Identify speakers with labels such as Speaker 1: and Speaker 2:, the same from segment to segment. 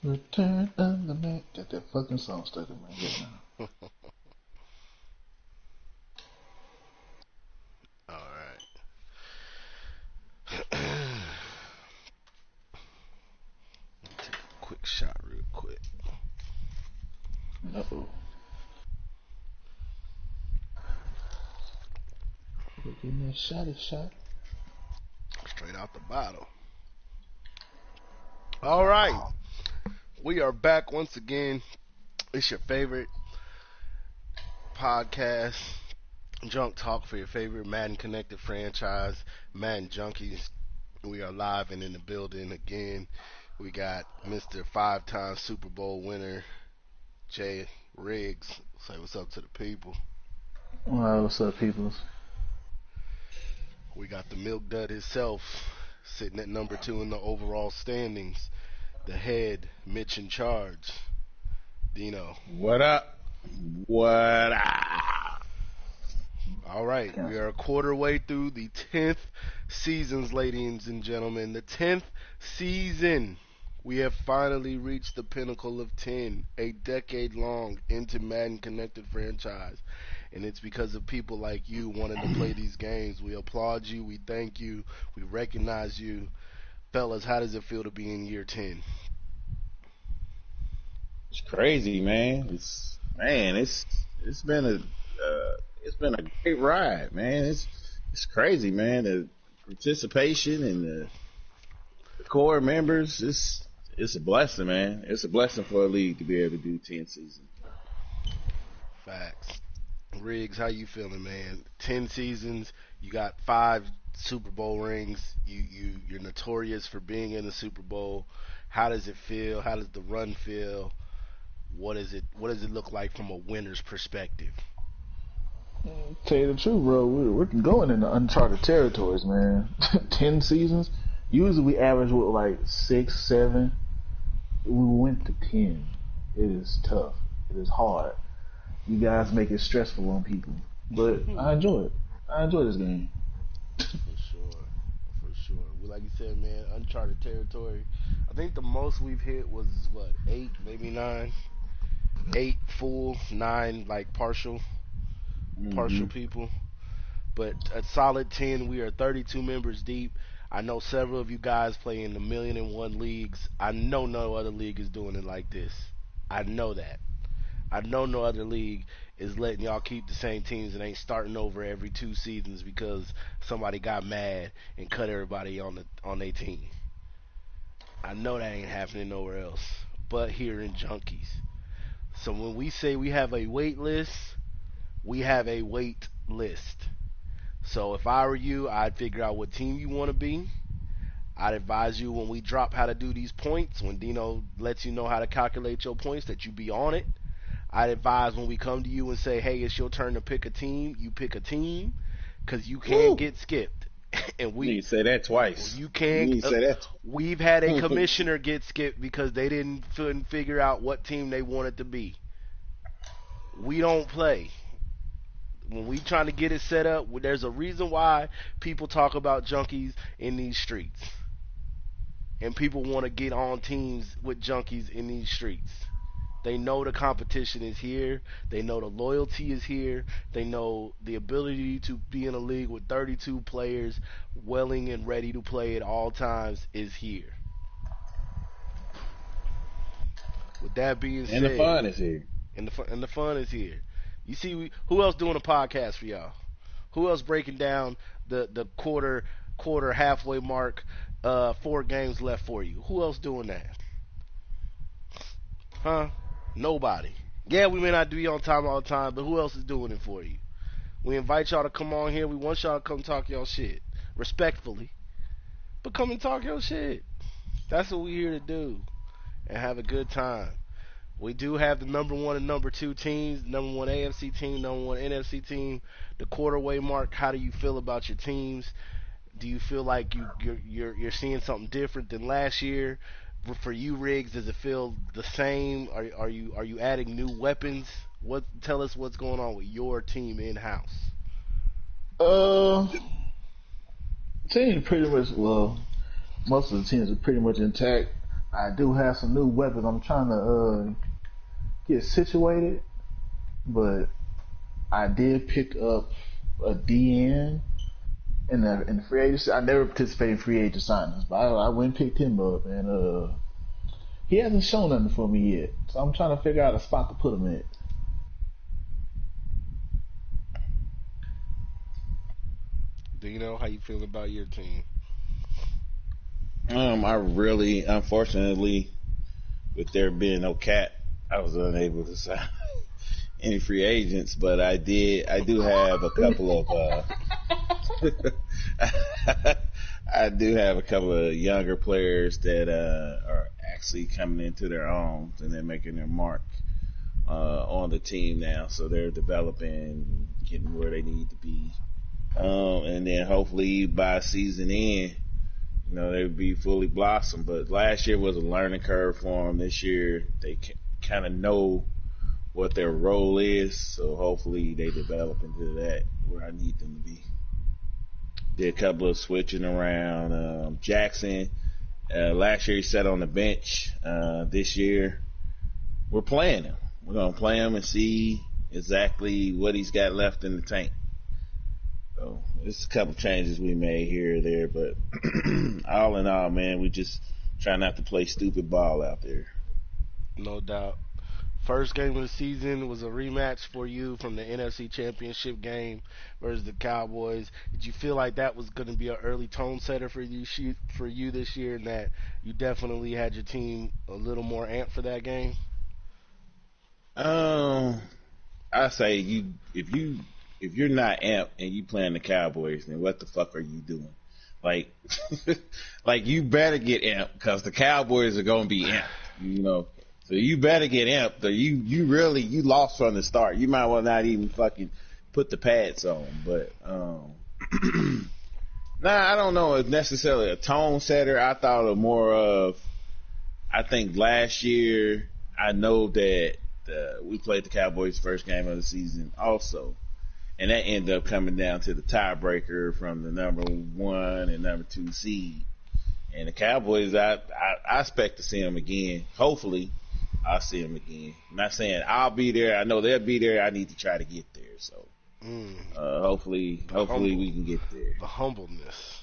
Speaker 1: Return of the Mac. That fucking song stuck in my head now.
Speaker 2: All right. Take a quick shot, real quick.
Speaker 1: Uh-oh. Give me a shot.
Speaker 2: Straight out the bottle. All right. We are back once again. It's your favorite podcast, Junk Talk, for your favorite Madden connected franchise, Madden Junkies. We are live and in the building again. We got Mr. Five-time Super Bowl winner, Jay Riggs. Say what's up to the people.
Speaker 1: Alright, what's up, peoples?
Speaker 2: We got the Milk Dud himself sitting at number 2 in the overall standings. The head, Mitch in charge, Dino.
Speaker 3: What up? What up?
Speaker 2: All right, we are a quarter way through the 10th seasons, ladies and gentlemen. The 10th season. We have finally reached the pinnacle of 10, a decade long into Madden connected franchise. And it's because of people like you wanting to play these games. We applaud you, we thank you, we recognize you. Fellas, how does it feel to be in year 10?
Speaker 3: It's crazy, man. It's been a great ride, man. It's crazy, man. The participation and the core members. It's a blessing, man. It's a blessing for a league to be able to do 10 seasons.
Speaker 2: Facts. Riggs, how you feeling, man? 10 seasons, you got 5 Super Bowl rings. You're notorious for being in the Super Bowl. How does it feel? How does the run feel? What does it look like from a winner's perspective?
Speaker 1: Tell you the truth, bro, we're going into uncharted territories, man. 10 seasons. Usually we average with like 6, 7. We went to 10. It is tough. It is hard. You guys make it stressful on people, but I enjoy it. I enjoy this game.
Speaker 2: For sure, for sure. Like you said, man, uncharted territory. I think the most we've hit was what, 8, maybe 9. 8 full, 9 like partial
Speaker 3: Mm-hmm.
Speaker 2: people. But a solid 10. We are 32 members deep. I know several of you guys play in the 1,000,001 leagues. I know no other league is doing it like this. I know that. I know no other league is letting y'all keep the same teams and ain't starting over every 2 seasons because somebody got mad and cut everybody on their team. I know that ain't happening nowhere else but here in Junkies. So when we say we have a wait list, we have a wait list. So if I were you, I'd figure out what team you want to be. I'd advise you when we drop how to do these points, when Dino lets you know how to calculate your points, that you be on it. I'd advise when we come to you and say, hey, it's your turn to pick a team, you pick a team, because you can't get skipped. And
Speaker 3: You need to say that twice.
Speaker 2: you
Speaker 3: You
Speaker 2: can't.
Speaker 3: need to say that.
Speaker 2: We've had a commissioner get skipped because they couldn't figure out what team they wanted to be. We don't play. When we trying to get it set up, there's a reason why people talk about junkies in these streets. And people want to get on teams with junkies in these streets. They know the competition is here. They know the loyalty is here. They know the ability to be in a league with 32 players willing and ready to play at all times is here. With that being
Speaker 3: And the
Speaker 2: said,
Speaker 3: fun is here.
Speaker 2: and the fun is here. You see, who else doing a podcast for y'all? Who else breaking down the quarter halfway mark? 4 games left for you. Who else doing that? Huh? Nobody. Yeah, we may not be on time all the time, but who else is doing it for you? We invite y'all to come on here. We want y'all to come talk y'all shit. Respectfully. But come and talk your shit. That's what we're here to do. And have a good time. We do have the number 1 and number 2 teams. Number 1 AFC team, number 1 NFC team. The quarterway mark. How do you feel about your teams? Do you feel like you're seeing something different than last year? For you, Riggs, does it feel the same? Are you adding new weapons? Tell us what's going on with your team in house.
Speaker 1: Uh, team pretty much. Well, most of the teams are pretty much intact. I do have some new weapons. I'm trying to get situated, but I did pick up a DN in the free agency. I never participated in free agent signings, but I went and picked him up, and he hasn't shown nothing for me yet. So I'm trying to figure out a spot to put him in.
Speaker 2: Dino, how you feel about your team?
Speaker 3: I really, unfortunately, with there being no cap, I was unable to sign any free agents, but I do have a couple of, I do have a couple of younger players that are actually coming into their own and they're making their mark on the team now. So they're developing, getting where they need to be, and then hopefully by season end, they'll be fully blossomed. But last year was a learning curve for them. This year they kind of know what their role is, so hopefully they develop into that where I need them to be. Did a couple of switching around. Jackson, last year he sat on the bench. This year we're playing him. We're going to play him and see exactly what he's got left in the tank. So there's a couple changes we made here or there, but all in all, man, we just try not to play stupid ball out there.
Speaker 2: No doubt. First game of the season was a rematch for you from the NFC Championship game versus the Cowboys. Did you feel like that was going to be an early tone setter for you this year, and that you definitely had your team a little more amped for that game?
Speaker 3: I say if you're not amped and you playing the Cowboys, then what the fuck are you doing? Like, like you better get amped because the Cowboys are gonna be amped, So you better get amped. Or you lost from the start. You might well not even fucking put the pads on. But I don't know if necessarily a tone setter. I thought of more of. I think last year I know that we played the Cowboys first game of the season also. And that ended up coming down to the tiebreaker from the number 1 and number 2 seed. And the Cowboys, I expect to see them again. Hopefully, I'll see them again. I'm not saying I'll be there. I know they'll be there. I need to try to get there. So, hopefully we can get there.
Speaker 2: The humbleness.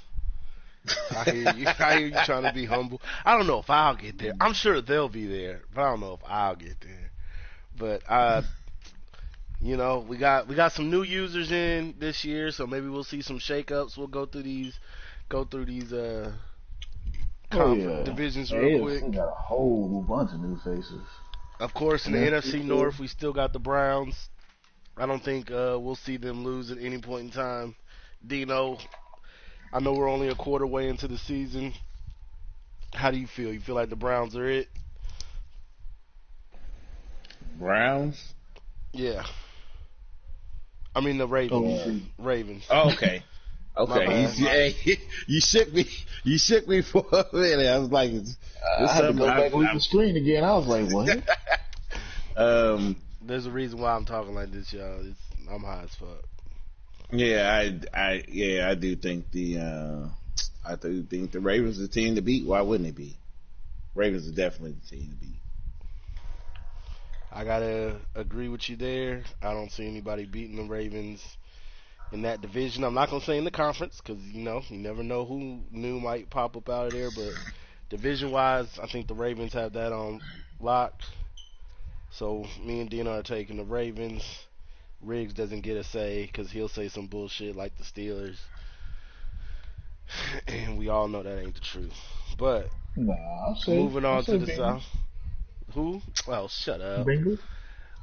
Speaker 2: I hear you. I hear you trying to be humble. I don't know if I'll get there. I'm sure they'll be there, but I don't know if I'll get there. But we got some new users in this year, so maybe we'll see some shakeups. We'll go through these divisions real quick.
Speaker 1: We got a whole bunch of new faces.
Speaker 2: Of course, in the NFC North, we still got the Browns. I don't think we'll see them lose at any point in time. Dino, I know we're only a quarter way into the season. How do you feel? You feel like the Browns are it?
Speaker 3: Browns?
Speaker 2: Yeah. I mean the Ravens. Ravens.
Speaker 3: Oh, okay. Okay. You shook me. You shook me for a minute. I was like,
Speaker 1: I had to go back and look at the screen again. I was like, what?
Speaker 2: There's a reason why I'm talking like this, y'all. I'm high as fuck.
Speaker 3: Yeah, I do think the Ravens are the team to beat. Why wouldn't it be? Ravens are definitely the team to beat.
Speaker 2: I gotta agree with you there. I don't see anybody beating the Ravens in that division. I'm not gonna say in the conference because you never know who new might pop up out of there. But division-wise, I think the Ravens have that on lock. So me and Dino are taking the Ravens. Riggs doesn't get a say because he'll say some bullshit like the Steelers, and we all know that ain't the truth. But moving on to the South. Who? Well, shut up.
Speaker 1: Bengals?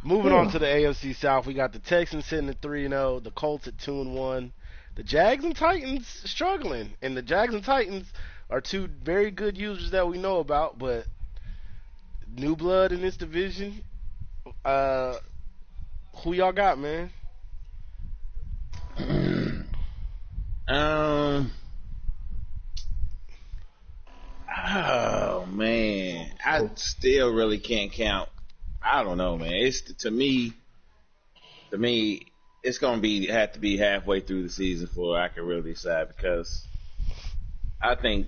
Speaker 2: Moving on to the AFC South, we got the Texans sitting at 3-0, the Colts at 2-1, the Jags and Titans struggling, and the Jags and Titans are two very good users that we know about, but new blood in this division. Who y'all got, man?
Speaker 3: Oh man, I still really can't count. I don't know, man. It's to me, it's gonna have to be halfway through the season before I can really decide because I think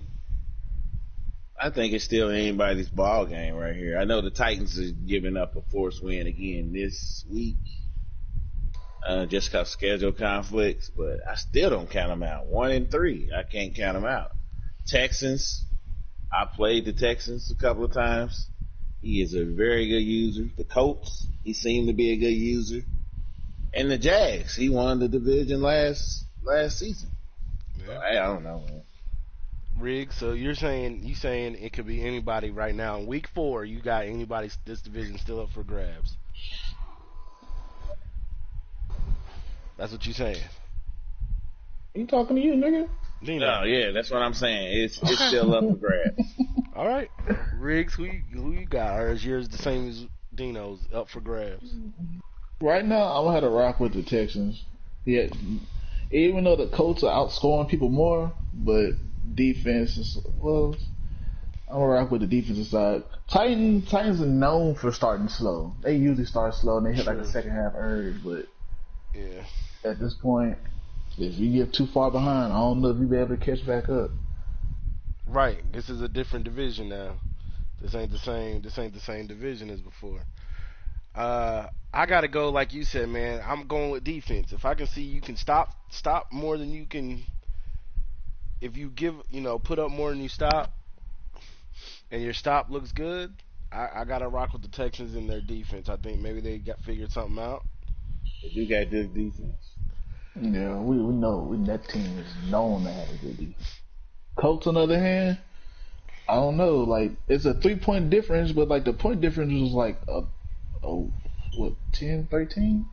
Speaker 3: I think it's still anybody's ball game right here. I know the Titans are giving up a forced win again this week, just because schedule conflicts, but I still don't count them out. 1-3, I can't count them out. Texans, I played the Texans a couple of times. He is a very good user. The Colts, he seemed to be a good user. And the Jags, he won the division last season. So
Speaker 2: Yeah.
Speaker 3: I don't know, man.
Speaker 2: Riggs, so you saying it could be anybody right now. In week 4, you got anybody this division still up for grabs. That's what you saying.
Speaker 1: You talking to you, nigga?
Speaker 2: Dino.
Speaker 3: No, yeah, that's what I'm saying. It's
Speaker 2: Okay.
Speaker 3: still up for grabs.
Speaker 2: All right. Riggs, who you got? Or is yours the same as Dino's up for grabs?
Speaker 1: Right now, I'm gonna have to rock with the Texans. Yeah, even though the Colts are outscoring people more, but defense is well. I'm gonna rock with the defensive side. Titans are known for starting slow. They usually start slow and they hit like a
Speaker 2: True.
Speaker 1: second half urge, but
Speaker 2: Yeah.
Speaker 1: at this point, if you get too far behind, I don't know if you'll be able to catch back up.
Speaker 2: Right. This is a different division now. This ain't the same. This ain't the same division as before. I gotta go like you said, man. I'm going with defense. If I can see you can stop more than you can. If you put up more than you stop, and your stop looks good, I gotta rock with the Texans in their defense. I think maybe they got figured something out.
Speaker 3: They do got good defense.
Speaker 1: Yeah, we know that team is known to have a good defense. Colts, on the other hand, I don't know. Like it's a 3 point difference, but like the point difference was like a what 10, 13?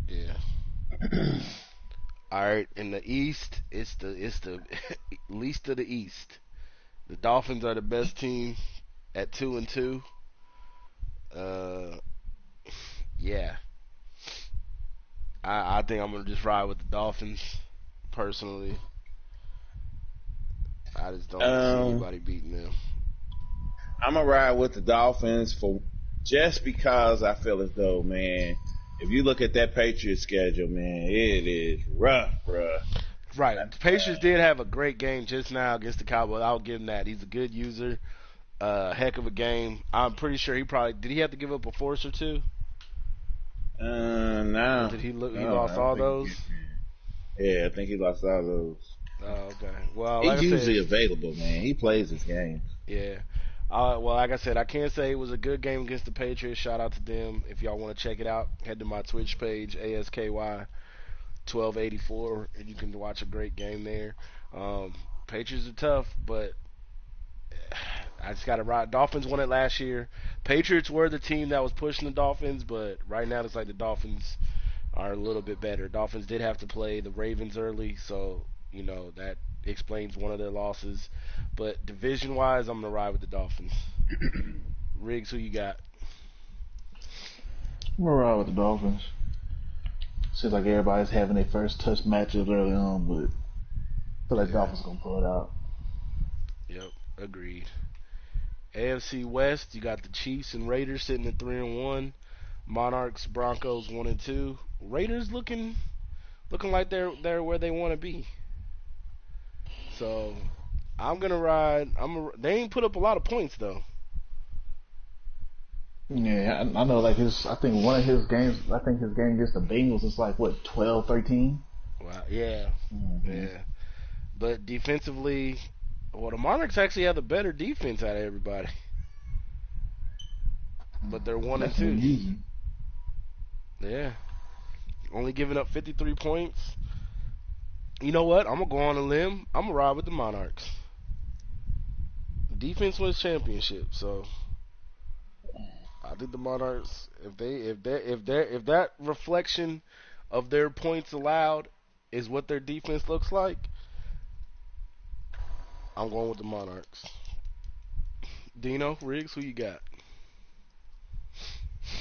Speaker 2: Yeah. All right. In the East, it's the least of the East. The Dolphins are the best team at 2-2. Uh, yeah. I think I'm gonna just ride with the Dolphins personally. I just don't see
Speaker 3: Um,
Speaker 2: anybody beating them.
Speaker 3: I'm gonna ride with the Dolphins for just because I feel as though, man, if you look at that Patriots schedule, man, it is rough, bruh.
Speaker 2: Right. The Patriots did have a great game just now against the Cowboys. I'll give him that. He's a good user. Heck of a game. I'm pretty sure he probably did. He have to give up a force or two, or
Speaker 3: No,
Speaker 2: did he look? He
Speaker 3: no, I
Speaker 2: lost
Speaker 3: don't
Speaker 2: all
Speaker 3: think
Speaker 2: those.
Speaker 3: he did. Yeah, I think he lost all those.
Speaker 2: Oh, okay. Well, like I
Speaker 3: He's
Speaker 2: said,
Speaker 3: usually available, man. He plays his games.
Speaker 2: yeah. Well, like I said, I can't say it was a good game against the Patriots. Shout out to them. If y'all want to check it out, head to my Twitch page, ASKY1284, and you can watch a great game there. Um, Patriots are tough, but I just got to ride. Dolphins won it last year. Patriots were the team that was pushing the Dolphins, but right now it's like the Dolphins are a little bit better. Dolphins did have to play the Ravens early, so that explains one of their losses. But division wise, I'm gonna ride with the Dolphins. Riggs, who you got?
Speaker 1: I'm gonna ride with the Dolphins. Seems like everybody's having their first touch matches early on, but I feel like
Speaker 2: Yeah.
Speaker 1: Dolphins gonna pull it out.
Speaker 2: Yep. Agreed. AFC West, you got the Chiefs and Raiders sitting at 3-1. Monarchs, Broncos 1-2. Raiders looking like they're where they want to be. So I'm gonna ride. They ain't put up a lot of points though.
Speaker 1: Yeah, I know. Like I think one of his games. I think his game against the Bengals is like what 12-13.
Speaker 2: Wow. Yeah.
Speaker 1: Mm-hmm.
Speaker 2: Yeah. But defensively, well, the Monarchs actually have the better defense out of everybody. But they're one and
Speaker 1: That's what
Speaker 2: two.
Speaker 1: he's using.
Speaker 2: Yeah. Only giving up 53 points. You know what? I'm gonna go on a limb. I'm gonna ride with the Monarchs. Defense wins championship, so I think the Monarchs, if that reflection of their points allowed is what their defense looks like, I'm going with the Monarchs. Dino, Riggs, who you got?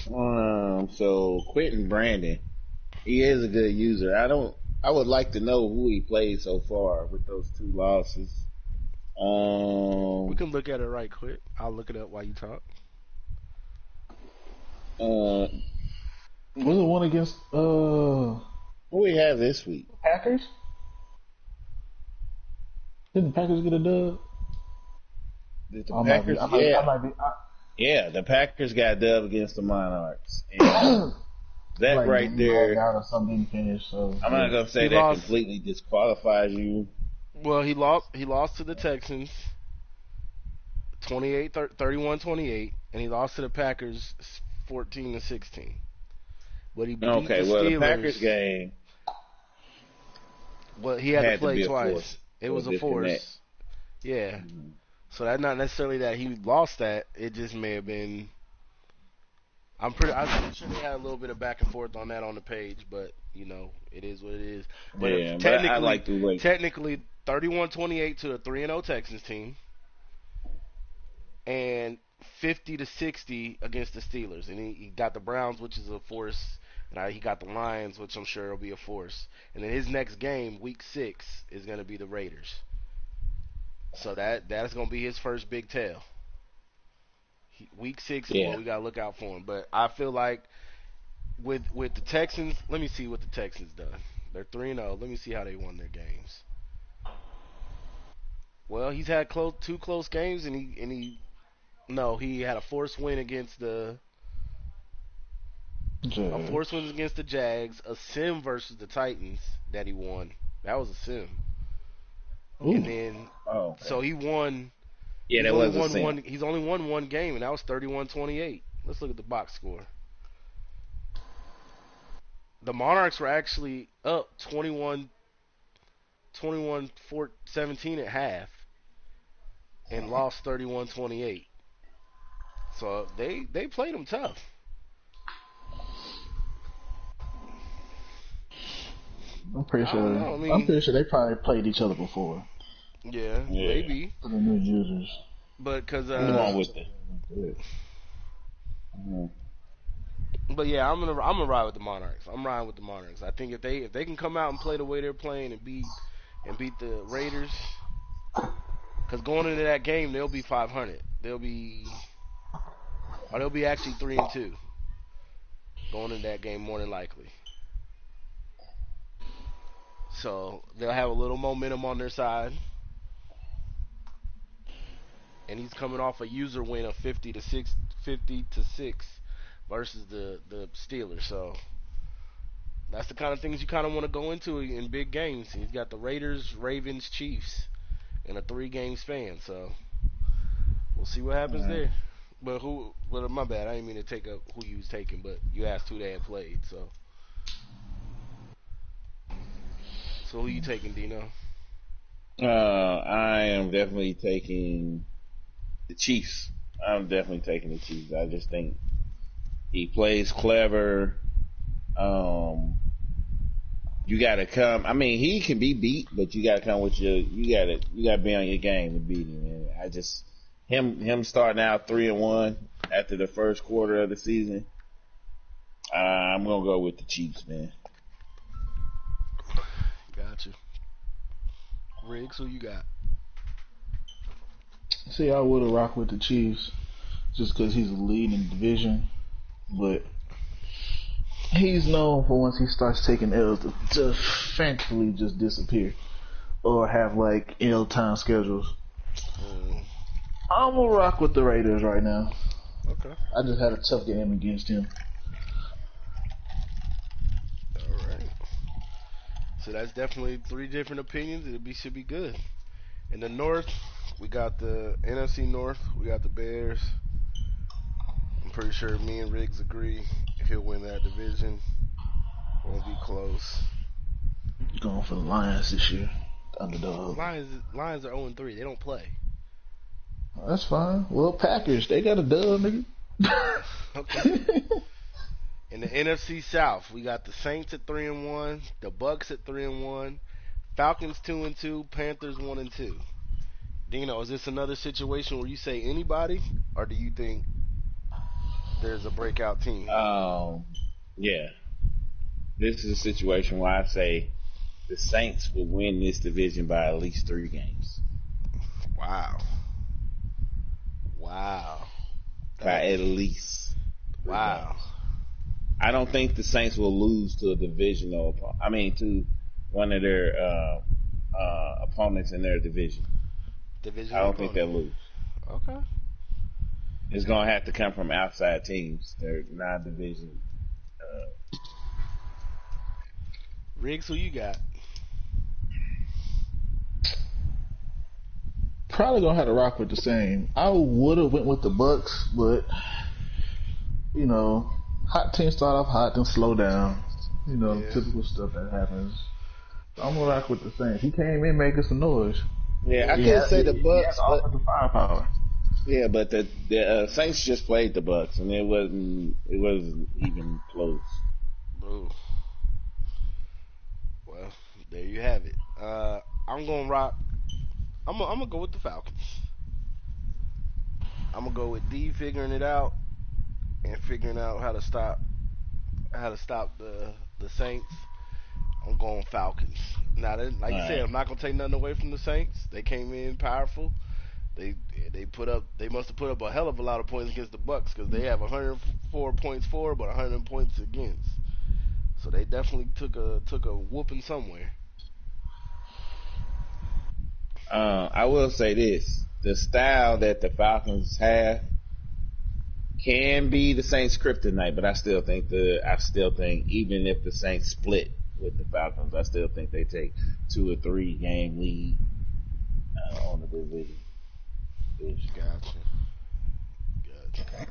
Speaker 3: So Quentin Brandon, he is a good user. I would like to know who he played so far with those 2 losses.
Speaker 2: We
Speaker 3: Um,
Speaker 2: can look at it right quick. I'll look it up while you talk.
Speaker 3: uh,
Speaker 1: Was it one against
Speaker 3: who we have this week?
Speaker 1: Packers? Didn't Packers get a dub?
Speaker 3: Did the
Speaker 1: I might be.
Speaker 3: Packers?
Speaker 1: I might. I
Speaker 3: Yeah,
Speaker 1: might be.
Speaker 3: yeah. The Packers got dub against the Monarchs, and that
Speaker 1: Like
Speaker 3: right
Speaker 1: game lagged
Speaker 3: there.
Speaker 1: out or something didn't finish. So
Speaker 3: I'm not
Speaker 1: yeah.
Speaker 3: gonna say
Speaker 2: He
Speaker 3: that
Speaker 2: lost.
Speaker 3: completely disqualifies you.
Speaker 2: Well, he lost. He lost to the Texans, 31-28, and he lost to the Packers, 14-16. But he beat the
Speaker 3: Okay, well, the Packers
Speaker 2: Steelers.
Speaker 3: game
Speaker 2: Well, he had to
Speaker 3: had to
Speaker 2: play
Speaker 3: be a
Speaker 2: twice.
Speaker 3: force
Speaker 2: It
Speaker 3: for a
Speaker 2: was a
Speaker 3: disconnect.
Speaker 2: force. Yeah.
Speaker 3: Mhm.
Speaker 2: So that's not necessarily that he lost that. It just may have been. I'm pretty sure they had a little bit of back and forth on that on the page, but it is what it is. But if
Speaker 3: Yeah, but I
Speaker 2: technically,
Speaker 3: like the way.
Speaker 2: technically, 31-28 to a 3-0 Texans team, and 50-60 against the Steelers, and he got the Browns, which is a force, and he got the Lions, which I'm sure will be a force. And then his next game, Week 6, is going to be the Raiders. So that's going to be his first big tell. Week 6 is what
Speaker 3: Yeah,
Speaker 2: we got to look out for him. But I feel like with the Texans, let me see what the Texans done. They're 3-0. Let me see how they won their games. Well, he's had two close games, and he no, he had a forced win against the Jags, a sim versus the Titans that he won. That was a sim.
Speaker 1: Ooh.
Speaker 2: And then
Speaker 3: oh, okay.
Speaker 2: so he won.
Speaker 3: Yeah, that was a sin.
Speaker 2: He's only won one game, and that was 31-28. Let's look at the box score. The Monarchs were actually up 17 at half and lost 31-28. So they played them tough.
Speaker 1: I'm pretty
Speaker 2: I don't
Speaker 1: sure.
Speaker 2: know. I
Speaker 1: I'm
Speaker 2: mean,
Speaker 1: pretty sure they probably played each other before.
Speaker 2: yeah,
Speaker 3: Yeah,
Speaker 2: maybe,
Speaker 1: For the new users.
Speaker 2: but
Speaker 3: I'm
Speaker 1: Yeah.
Speaker 3: going with the. Mhm.
Speaker 2: but yeah, I'm gonna ride with the Monarchs. I'm riding with the Monarchs. I think if they can come out and play the way they're playing and beat the Raiders, because going into that game they'll be 500. They'll be actually 3-2 going into that game more than likely. So they'll have a little momentum on their side, and he's coming off a user win of 50-6 versus the Steelers. So that's the kind of things you kind of want to go into in big games. He's got the Raiders, Ravens, Chiefs in a 3-game span. So we'll see what happens
Speaker 1: Yeah.
Speaker 2: there. But my bad. I didn't mean to take up who you was taking, but you asked who they had played. So who you taking, Dino?
Speaker 3: I am definitely taking the Chiefs. I'm definitely taking the Chiefs. I just think he plays clever. Um, you got to come. I mean, he can be beat, but you got to come with you got to be on your game to beat him. And I just him starting out 3-1 after the first quarter of the season. I'm gonna go with the Chiefs, man.
Speaker 2: Gotcha. Riggs, who you got?
Speaker 1: See, I would have rocked with the Chiefs just because he's the lead in the division, but he's known for once he starts taking L's to fancifully just disappear or have like L time schedules.
Speaker 2: Mm,
Speaker 1: I'm gonna rock with the Raiders right now.
Speaker 2: okay.
Speaker 1: I just had a tough game against him.
Speaker 2: All right. So that's definitely 3 different opinions. Should be good. In the North, we got the NFC North. We got the Bears. I'm pretty sure me and Riggs agree he'll win that division. Won't be close.
Speaker 1: Going for the Lions this year, the underdog.
Speaker 2: Lions are 0-3. They don't play.
Speaker 1: That's fine. Well, Packers, they got a dub, nigga.
Speaker 2: Okay. In the NFC South, we got the Saints at 3-1, the Bucks at 3-1, Falcons 2-2, Panthers 1-2. Dino, is this another situation where you say anybody, or do you think there's a breakout team?
Speaker 3: Yeah, this is a situation where I say the Saints will win this division by at least 3 games.
Speaker 2: Wow.
Speaker 3: By at least 3
Speaker 2: Wow.
Speaker 3: games. I don't think the Saints will lose to a divisional opponent. I mean, to one of their opponents in their division. I
Speaker 2: Divisional
Speaker 3: don't think
Speaker 2: opponent.
Speaker 3: they'll lose.
Speaker 2: Okay.
Speaker 3: It's gonna have to come from outside teams. They're non-division.
Speaker 2: Riggs, who you got?
Speaker 1: Probably gonna have to rock with the same. I would have went with the Bucks, but you know, hot teams start off hot, then slow down. You know,
Speaker 2: Yeah.
Speaker 1: typical stuff that happens. So I'm gonna rock with the Saints. He came in making some noise.
Speaker 3: Yeah, I
Speaker 2: Yeah.
Speaker 3: could say the
Speaker 1: He has
Speaker 3: Bucks, but
Speaker 1: offensive firepower.
Speaker 3: yeah, but the Saints just played the Bucks, and it wasn't even close.
Speaker 2: Ooh. Well, there you have it. I'm gonna rock. I'm gonna go with the Falcons. I'm gonna go with D figuring it out and figuring out how to stop the Saints. I'm going Falcons. Now, like
Speaker 3: All
Speaker 2: you said,
Speaker 3: right.
Speaker 2: I'm not gonna take nothing away from the Saints. They came in powerful. They they must have put up a hell of a lot of points against the Bucks because they have 104 points for, but 100 points against. So they definitely took a whooping somewhere.
Speaker 3: I will say this: the style that the Falcons have can be the Saints' kryptonite, but I still think even if the Saints split with the Falcons, I still think they take 2 or 3 game lead on the division.
Speaker 2: Gotcha. Gotcha.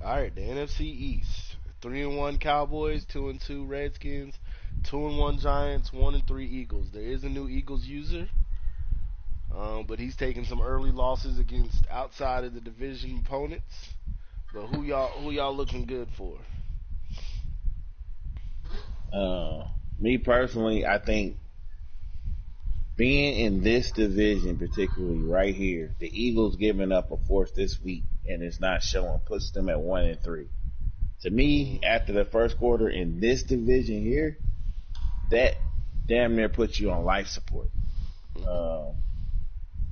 Speaker 2: All right, the NFC East: 3-1 Cowboys, 2-2 Redskins, 2-1 Giants, 1-3 Eagles. There is a new Eagles user, but he's taking some early losses against outside of the division opponents. But who y'all looking good for?
Speaker 3: Me personally, I think being in this division, particularly right here, the Eagles giving up a fourth this week and it's not showing puts them at 1-3. To me,
Speaker 2: Mm,
Speaker 3: after the first quarter in this division here, that damn near puts you on life support.
Speaker 2: mhm.
Speaker 3: Um,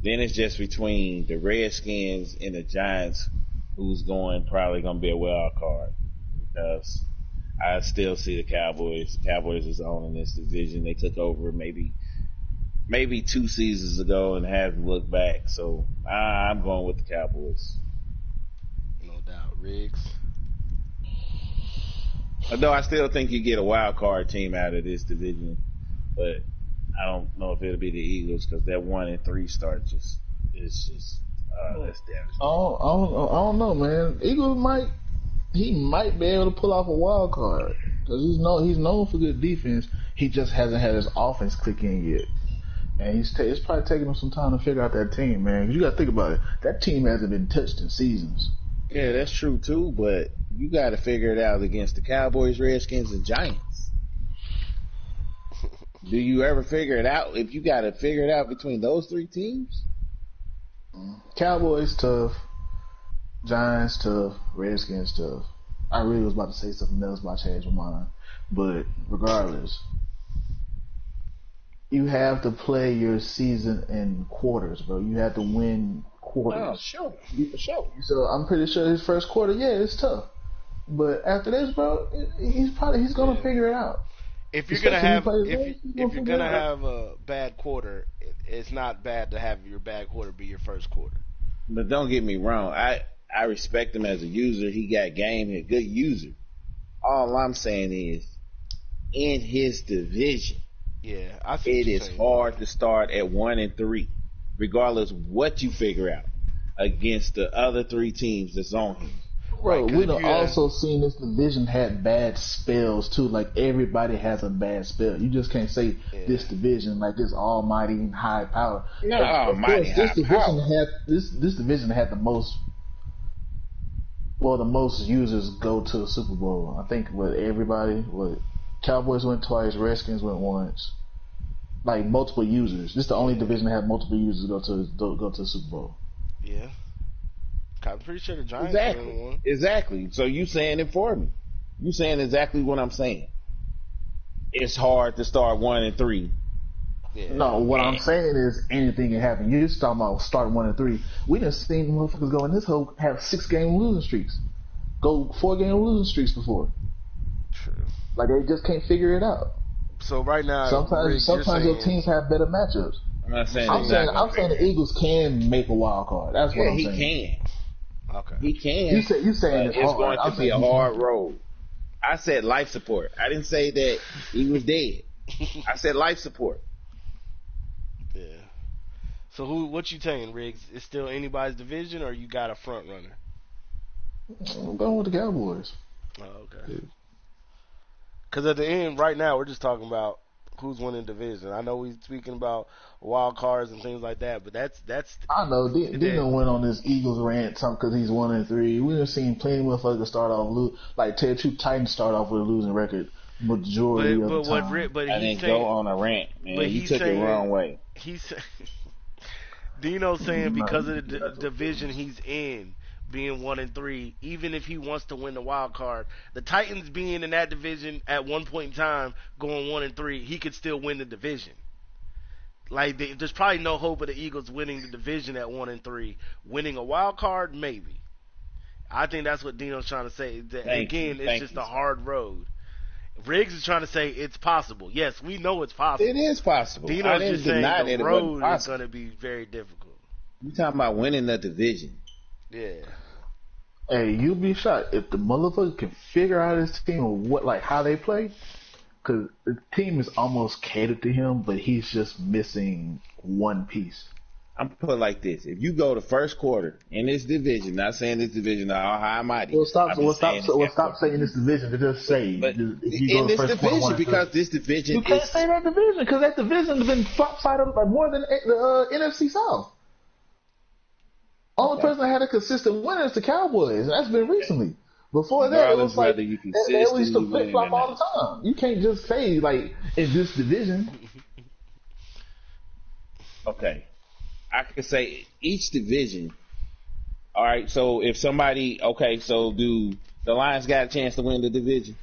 Speaker 3: then it's just between the Redskins and the Giants, who's probably going to be a wild card because I still see the Cowboys. Cowboys is owning this division. They took over maybe 2 seasons ago and haven't looked back. So I'm going with the Cowboys.
Speaker 2: No doubt, Riggs.
Speaker 3: Although I still think you get a wild card team out of this division, but I don't know if it'll be the Eagles because that 1-3 start just that's devastating.
Speaker 1: I don't know, man. Eagles might be able to pull off a wild card because he's known for good defense. He just hasn't had his offense click in yet, and it's probably taking him some time to figure out that team, man. Because you got to think about it. That team hasn't been touched in seasons.
Speaker 3: Yeah, that's true too, but you got to figure it out against the Cowboys, Redskins, and Giants. Do you ever figure it out? If you got to figure it out between those 3 teams,
Speaker 1: Cowboys tough, Giants tough, Redskins tough. I really was about to say something else, but I changed my mind. But regardless, you have to play your season in quarters, bro. You have to win
Speaker 3: oh
Speaker 1: quarters.
Speaker 3: sure, for sure.
Speaker 1: So I'm pretty sure his first quarter, yeah, it's tough. But after this, bro, he's gonna
Speaker 2: Yeah.
Speaker 1: figure it out.
Speaker 2: If you're gonna
Speaker 1: Especially if he
Speaker 2: have
Speaker 1: plays
Speaker 2: if
Speaker 1: well,
Speaker 2: you
Speaker 1: he's
Speaker 2: if
Speaker 1: gonna
Speaker 2: you're
Speaker 1: figure it
Speaker 2: gonna
Speaker 1: out.
Speaker 2: have a bad quarter, it's not bad to have your bad quarter be your first quarter.
Speaker 3: But don't get me wrong. I respect him as a user. He got game. He a good user. All I'm saying is, in his division,
Speaker 2: Yeah, I see what
Speaker 3: it
Speaker 2: you're
Speaker 3: is
Speaker 2: saying though.
Speaker 3: hard to start at 1-3, regardless what you figure out against the other 3 teams that's on him.
Speaker 2: Right,
Speaker 1: Bro,
Speaker 2: because
Speaker 1: we
Speaker 2: if
Speaker 1: done
Speaker 2: you
Speaker 1: also seen this division had bad spells too. Like everybody has a bad spell. You just can't say
Speaker 2: yeah,
Speaker 1: this division like this almighty and high power.
Speaker 3: Not
Speaker 1: Of
Speaker 3: almighty
Speaker 1: course,
Speaker 3: high power.
Speaker 1: this division had the most users go to the Super Bowl. I think what Cowboys went twice, Redskins went once. Like multiple users. This is the only
Speaker 2: yeah,
Speaker 1: division that had multiple users go to the Super Bowl.
Speaker 2: yeah. I'm pretty sure the Giants went
Speaker 3: Exactly.
Speaker 2: in one.
Speaker 3: Exactly. So you saying it for me. You saying exactly what I'm saying. It's hard to start 1-3.
Speaker 2: Yeah,
Speaker 1: No, what I'm saying is anything can happen. You're just talking about starting 1-3. We done seen motherfuckers go in this hole have 6 game losing streaks, go 4 game losing streaks before.
Speaker 2: true.
Speaker 1: Like they just can't figure it out.
Speaker 2: So right now,
Speaker 1: Sometimes
Speaker 2: Riggs, you're
Speaker 1: sometimes your
Speaker 2: saying
Speaker 1: teams have better matchups.
Speaker 3: I'm not
Speaker 2: You
Speaker 3: saying he's
Speaker 1: I'm
Speaker 2: saying
Speaker 3: not
Speaker 1: saying
Speaker 3: gonna
Speaker 1: I'm saying
Speaker 3: make
Speaker 1: the
Speaker 3: that.
Speaker 1: Eagles can make a wild card. That's what
Speaker 3: Yeah,
Speaker 1: I'm
Speaker 3: he
Speaker 1: saying.
Speaker 3: can.
Speaker 2: okay?
Speaker 3: He can.
Speaker 1: You saying
Speaker 3: But
Speaker 1: it's
Speaker 3: it's
Speaker 1: hard.
Speaker 3: going to
Speaker 1: I'm
Speaker 3: be
Speaker 1: saying
Speaker 3: a
Speaker 1: he
Speaker 3: hard
Speaker 1: can.
Speaker 3: road. I said life support. I didn't say that he was dead. I said life support.
Speaker 2: Yeah. So what you saying, Riggs? Is still anybody's division, or you got a front runner?
Speaker 1: I'm going with the Cowboys.
Speaker 2: Oh, okay. Because at the end, right now, we're just talking about who's winning division. I know we're speaking about wild cards and things like that, but that's
Speaker 1: I know
Speaker 2: that.
Speaker 1: Dino went on this Eagles rant because he's 1-3. We have seen plenty of motherfuckers start off like Ted Two Titans start off with a losing record majority of the time.
Speaker 2: But
Speaker 3: I
Speaker 2: he's
Speaker 3: didn't go
Speaker 2: saying,
Speaker 3: on a rant,
Speaker 2: but
Speaker 3: man. You
Speaker 2: he's
Speaker 3: took it
Speaker 2: saying
Speaker 3: wrong way.
Speaker 2: he's Dino's saying
Speaker 1: No,
Speaker 2: because of the
Speaker 1: that's what it
Speaker 2: division
Speaker 1: is.
Speaker 2: he's in, being 1-3, even if he wants to win the wild card, the Titans being in that division at one point in time, going 1-3, he could still win the division. Like there's probably no hope of the Eagles winning the division at 1-3. Winning a wild card, maybe. I think that's what Dino's trying to say.
Speaker 3: Thank you.
Speaker 2: Again, it's
Speaker 3: Thank
Speaker 2: just
Speaker 3: you,
Speaker 2: a
Speaker 3: sir.
Speaker 2: hard road. Riggs is trying to say it's possible. Yes, we know it's
Speaker 3: It
Speaker 2: possible.
Speaker 3: is possible. I
Speaker 2: Dino's
Speaker 3: didn't
Speaker 2: just saying
Speaker 3: deny
Speaker 2: the
Speaker 3: that it wasn't
Speaker 2: road is going
Speaker 3: possible.
Speaker 2: to be very difficult.
Speaker 3: You talking about winning the division?
Speaker 2: Yeah.
Speaker 1: Hey, you'll be shocked if the motherfucker can figure out his team or how they play. Because the team is almost catered to him, but he's just missing one piece.
Speaker 3: I'm gonna put it like this: if you go the first quarter in this division, not saying this division are high and mighty.
Speaker 1: Stop saying this division. Just say
Speaker 3: But
Speaker 1: if you go
Speaker 3: in
Speaker 1: the
Speaker 3: this
Speaker 1: first quarter
Speaker 3: division,
Speaker 1: 1-3.
Speaker 3: because this division
Speaker 1: You can't
Speaker 3: is
Speaker 1: say that division because that division has been flopsided like more than the NFC South. Only
Speaker 3: okay.
Speaker 1: person that had a consistent winner is the Cowboys, and that's been recently. Before that, it
Speaker 3: Regardless
Speaker 1: was like
Speaker 3: whether you
Speaker 1: they used
Speaker 3: consistently
Speaker 1: to flip
Speaker 3: win or
Speaker 1: flop all
Speaker 3: not.
Speaker 1: the time. You can't just say like in this division.
Speaker 3: Okay, I could say each division. All right, so if somebody, okay, so do the Lions got a chance to win the division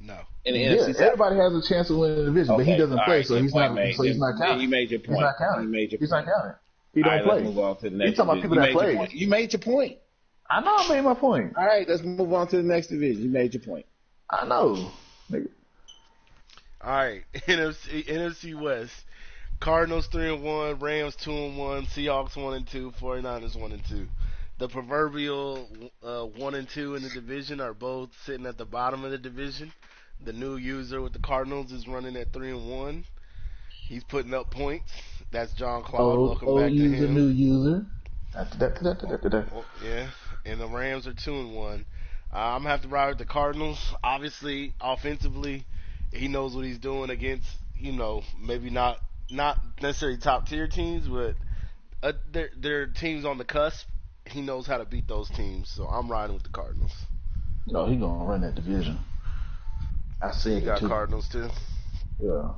Speaker 2: No.
Speaker 3: in the
Speaker 1: Yeah,
Speaker 3: NFC South?
Speaker 1: everybody has a chance to win the division, but he
Speaker 3: Okay,
Speaker 1: doesn't
Speaker 3: all
Speaker 1: play,
Speaker 3: right,
Speaker 1: so
Speaker 3: then
Speaker 1: he's
Speaker 3: point
Speaker 1: not.
Speaker 3: made.
Speaker 1: So he's not
Speaker 3: Then
Speaker 1: counted.
Speaker 3: you made your
Speaker 1: He's
Speaker 3: point.
Speaker 1: not
Speaker 3: You
Speaker 1: counted.
Speaker 3: made your
Speaker 1: He's
Speaker 3: point.
Speaker 1: not counted. He
Speaker 3: All
Speaker 1: don't
Speaker 3: right, let's
Speaker 1: play.
Speaker 3: move on to the
Speaker 1: You
Speaker 3: next
Speaker 1: talking about
Speaker 3: division.
Speaker 1: people
Speaker 3: You
Speaker 1: that
Speaker 3: made your
Speaker 1: play?
Speaker 3: point. You made your point.
Speaker 1: I know I made my point.
Speaker 3: All right, let's move on to the next division. You made your point.
Speaker 1: I know. Nigga.
Speaker 2: All right. NFC West. Cardinals 3-1, Rams 2-1, Seahawks 1-2, 49ers 1-2. The proverbial 1-2 in the division are both sitting at the bottom of the division. The new user with the Cardinals is running at 3-1. He's putting up points. That's John Claude. Welcome
Speaker 1: Old
Speaker 2: back to
Speaker 1: user,
Speaker 2: him.
Speaker 1: new user.
Speaker 2: Yeah, and the Rams are 2-1. I'm gonna have to ride with the Cardinals. Obviously, offensively, he knows what he's doing against. Maybe not necessarily top tier teams, but they're teams on the cusp. He knows how to beat those teams, so I'm riding with the Cardinals.
Speaker 1: No, he gonna run that division. I
Speaker 2: You
Speaker 1: said it
Speaker 2: got
Speaker 1: too.
Speaker 2: Cardinals too.
Speaker 1: Yeah,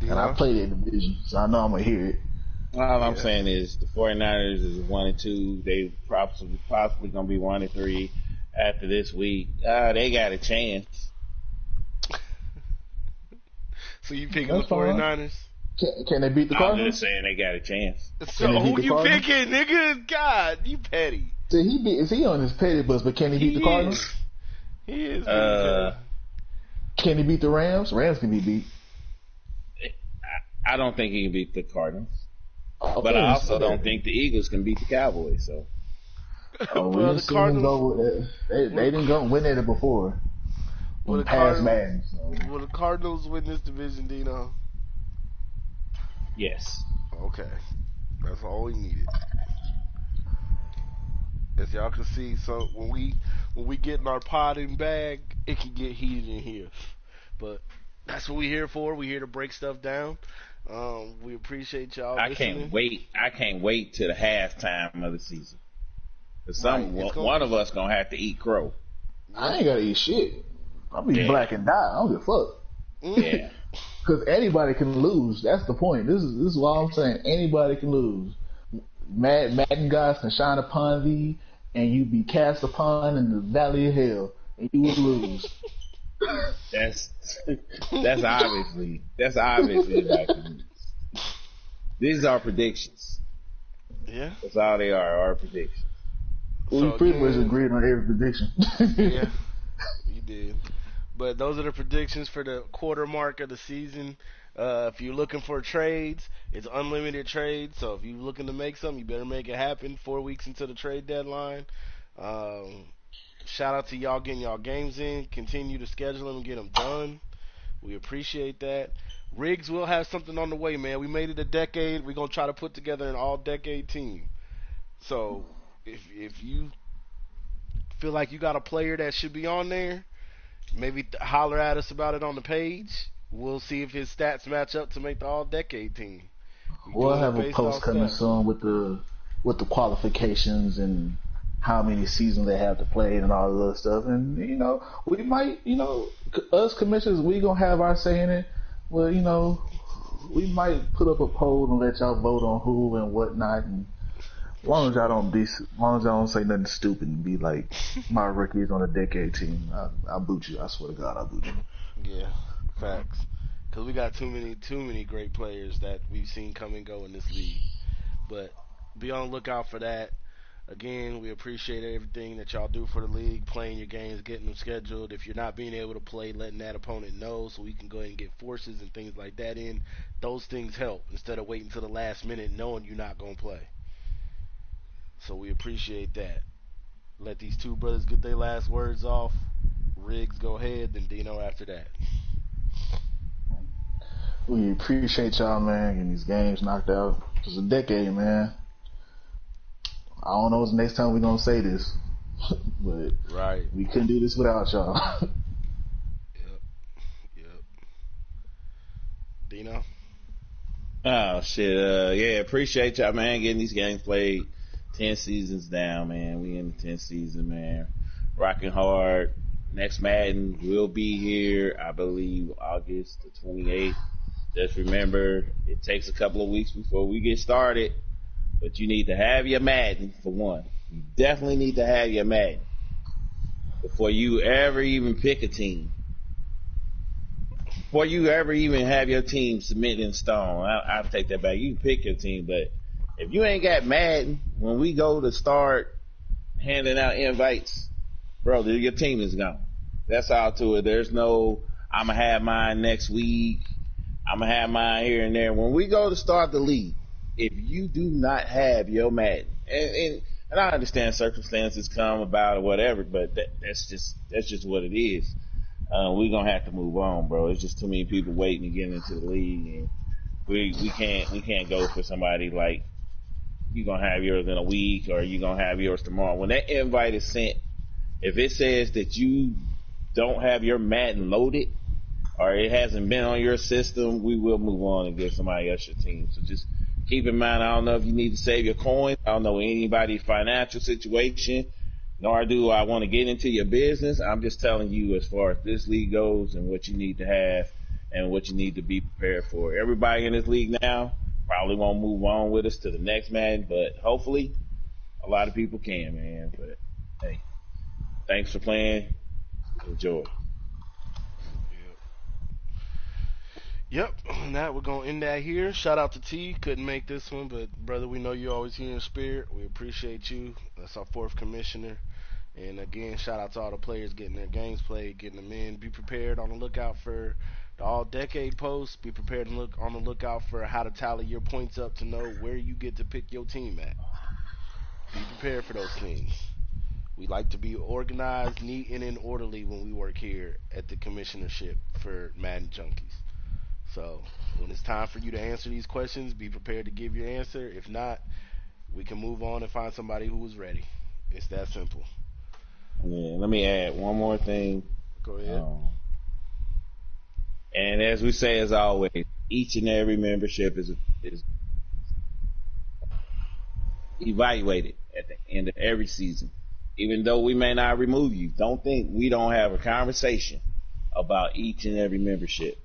Speaker 1: and I
Speaker 2: Dion?
Speaker 1: play that division, so I know I'm gonna hear it.
Speaker 3: All I'm
Speaker 2: Yeah.
Speaker 3: saying is the 49ers is 1-2. They possibly going to be 1-3 after this week. They got a chance.
Speaker 2: So you picking
Speaker 1: That's
Speaker 2: the
Speaker 1: fine.
Speaker 2: 49ers?
Speaker 1: Can they beat the
Speaker 3: I'm
Speaker 1: Cardinals?
Speaker 3: just saying they got a chance.
Speaker 2: So
Speaker 1: Can they beat
Speaker 2: who
Speaker 1: the
Speaker 2: you
Speaker 1: Cardinals?
Speaker 2: picking, nigga? God, you petty.
Speaker 1: Is he on his petty bus? But can he beat the Cardinals?
Speaker 2: Is. He is.
Speaker 1: Can he beat the Rams? Rams can be beat.
Speaker 3: I don't think he can beat the Cardinals.
Speaker 1: Okay,
Speaker 3: But I also don't think the Eagles can beat the Cowboys. So
Speaker 1: we
Speaker 2: Well,
Speaker 1: didn't
Speaker 2: the
Speaker 1: see them
Speaker 2: Cardinals.
Speaker 1: go. They didn't go win it before.
Speaker 2: Will the
Speaker 1: Past
Speaker 2: Cardinals?
Speaker 1: Madden. So.
Speaker 2: Will the Cardinals win this division, Dino?
Speaker 3: yes,
Speaker 2: Okay, that's all we needed. As y'all can see, so when we get in our potting bag, it can get heated in here. But that's what we're here for. We're here to break stuff down. We appreciate y'all
Speaker 3: I
Speaker 2: listening.
Speaker 3: can't wait. I can't wait till the halftime of the season. Cause one of us gonna have to eat crow.
Speaker 1: I ain't gotta eat shit. I'll be black and die. I don't give a fuck.
Speaker 3: Yeah.
Speaker 1: Because anybody can lose. That's the point. This is what I'm saying. Anybody can lose. Madden guys can shine upon thee, and you be cast upon in the valley of hell, and you will lose.
Speaker 3: That's obviously like these are predictions.
Speaker 2: Yeah.
Speaker 3: That's all they are. Our predictions.
Speaker 1: We pretty much agreed on every prediction.
Speaker 2: Yeah, you did. But those are the predictions for the quarter mark of the season. If you're looking for trades, it's unlimited trades. So if you're looking to make something, you better make it happen 4 weeks into the trade deadline. Um, Shout out to y'all getting y'all games in. Continue to schedule them and get them done. We appreciate that. Riggs will have something on the way, man. We made it a decade. We're gonna try to put together an all-decade team. So if you feel like you got a player that should be on there, maybe holler at us about it on the page. We'll see if his stats match up to make the all-decade team. We
Speaker 1: We'll
Speaker 2: doing it
Speaker 1: have a
Speaker 2: based
Speaker 1: post
Speaker 2: off
Speaker 1: coming
Speaker 2: stats.
Speaker 1: soon with the qualifications and how many seasons they have to play and all the other stuff. And we might, us commissioners, we gonna have our say in it. Well, we might put up a poll and let y'all vote on who and whatnot. And as
Speaker 2: For
Speaker 1: long as y'all
Speaker 2: sure.
Speaker 1: don't say nothing stupid and be like my rookies on a decade team, I'll boot you. I swear to God, I'll boot you.
Speaker 2: Yeah, facts. Because we got too many great players that we've seen come and go in this league. But be on the lookout for that. Again, we appreciate everything that y'all do for the league, playing your games, getting them scheduled. If you're not being able to play, letting that opponent know so we can go ahead and get forces and things like that in. Those things help instead of waiting till the last minute knowing you're not going to play. So we appreciate that. Let these two brothers get their last words off. Riggs go ahead, then Dino after that.
Speaker 1: We appreciate y'all, man, getting these games knocked out. It's a decade, man. I don't know what's the next time we're gonna say this, but
Speaker 2: Right.
Speaker 1: we couldn't do this without y'all.
Speaker 2: Yep. Yep. Dino?
Speaker 3: Oh shit, yeah, appreciate y'all, man, getting these games played. 10 seasons down, man. We in the 10th season, man. Rocking hard. Next Madden will be here, I believe, August the 28th. Just remember, it takes a couple of weeks before we get started, but you need to have your Madden, for one. You definitely need to have your Madden before you ever even pick a team. Before you ever even have your team submitted in stone. I'll take that back. You can pick your team, but if you ain't got Madden, when we go to start handing out invites, bro, your team is gone. That's all to it. There's no, I'm going to have mine next week. I'm going to have mine here and there. When we go to start the league, if you do not have your Madden, and I understand circumstances come about or whatever, but that's just what it is. We're going to have to move on, bro. It's just too many people waiting to get into the league, and we can't go for somebody like, you're going to have yours in a week or you're going to have yours tomorrow. When that invite is sent, if it says that you don't have your Madden loaded or it hasn't been on your system, we will move on and give somebody else your team. So just keep in mind, I don't know if you need to save your coins. I don't know anybody's financial situation, nor do I want to get into your business. I'm just telling you as far as this league goes and what you need to have and what you need to be prepared for. Everybody in this league now probably won't move on with us to the next man, but hopefully a lot of people can, man. But hey, thanks for playing. Enjoy.
Speaker 2: Yep. Yep. And that we're gonna end that here. Shout out to T. Couldn't make this one, but brother, we know you're always here in spirit. We appreciate you. That's our fourth commissioner. And again, shout out to all the players getting their games played, getting them in. Be prepared on the lookout for the all decade posts. Be prepared to look on the lookout for how to tally your points up to know where you get to pick your team at. Be prepared for those things. We like to be organized, neat, and in orderly when we work here at the commissionership for Madden Junkies. So when it's time for you to answer these questions, be prepared to give your answer. If not, we can move on and find somebody who is ready. It's that simple.
Speaker 3: Yeah, let me add one more thing.
Speaker 2: Go ahead.
Speaker 3: Um, and as we say, as always, each and every membership is evaluated at the end of every season. Even though we may not remove you, don't think we don't have a conversation about each and every membership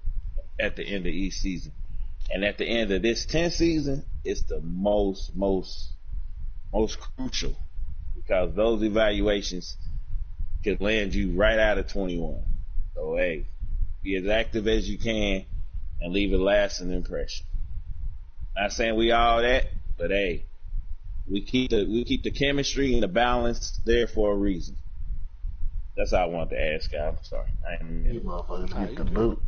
Speaker 3: at the end of each season. And at the end of this 10th season, it's the most crucial because those evaluations can land you right out of 21. So hey, be as active as you can and leave a lasting impression. Not saying we all that, but hey, we keep the chemistry and the balance there for a reason. That's all I wanted to ask, guys. I'm sorry.
Speaker 1: You motherfuckers
Speaker 2: Nah,
Speaker 1: get
Speaker 2: you
Speaker 1: the
Speaker 2: good.
Speaker 1: boot.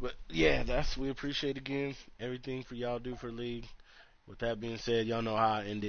Speaker 2: But yeah, we appreciate again everything for y'all do for league. With that being said, y'all know how I end it.